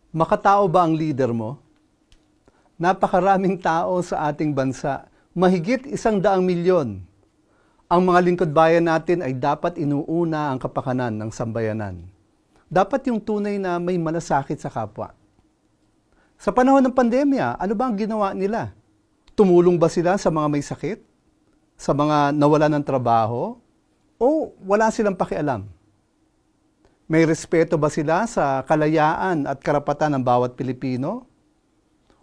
Makatao ba ang leader mo? Napakaraming tao sa ating bansa, mahigit 100 milyon. Ang mga lingkod bayan natin ay dapat inuuna ang kapakanan ng sambayanan. Dapat yung tunay na may malasakit sa kapwa. Sa panahon ng pandemya, ano ba ang ginawa nila? Tumulong ba sila sa mga may sakit? Sa mga nawalan ng trabaho? O wala silang pakialam? May respeto ba sila sa kalayaan at karapatan ng bawat Pilipino?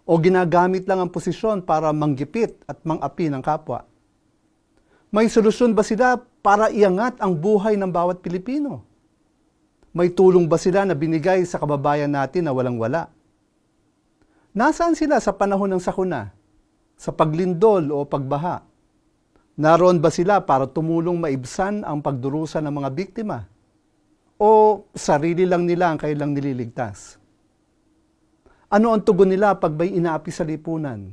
O ginagamit lang ang posisyon para manggipit at mang-api ng kapwa? May solusyon ba sila para iangat ang buhay ng bawat Pilipino? May tulong ba sila na binigay sa kababayan natin na walang-wala? Nasaan sila sa panahon ng sakuna? Sa paglindol o pagbaha? Naroon ba sila para tumulong maibsan ang pagdurusa ng mga biktima? O sarili lang nila ang kailang nililigtas? Ano ang tugon nila pag may inaapi sa lipunan?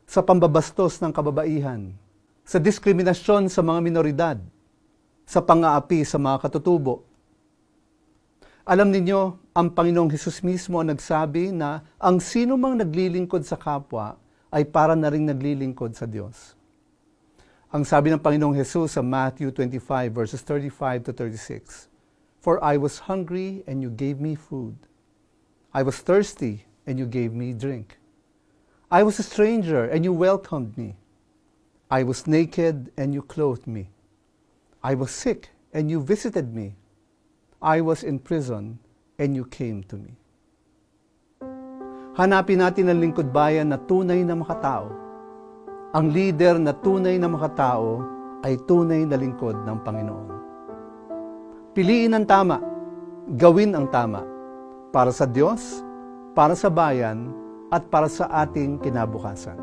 Sa pambabastos ng kababaihan? Sa diskriminasyon sa mga minoridad? Sa pang-aapi sa mga katutubo? Alam ninyo, ang Panginoong Hesus mismo ang nagsabi na ang sino mang naglilingkod sa kapwa ay para na ring naglilingkod sa Diyos. Ang sabi ng Panginoong Hesus sa Matthew 25 verses 35 to 36, "For I was hungry and you gave me food. I was thirsty and you gave me drink. I was a stranger and you welcomed me. I was naked and you clothed me. I was sick and you visited me. I was in prison and you came to me." Hanapin natin ang lingkod bayan na tunay na makatao. Ang leader na tunay na makatao ay tunay na lingkod ng Panginoon. Piliin ang tama, gawin ang tama, para sa Diyos, para sa bayan, at para sa ating kinabukasan.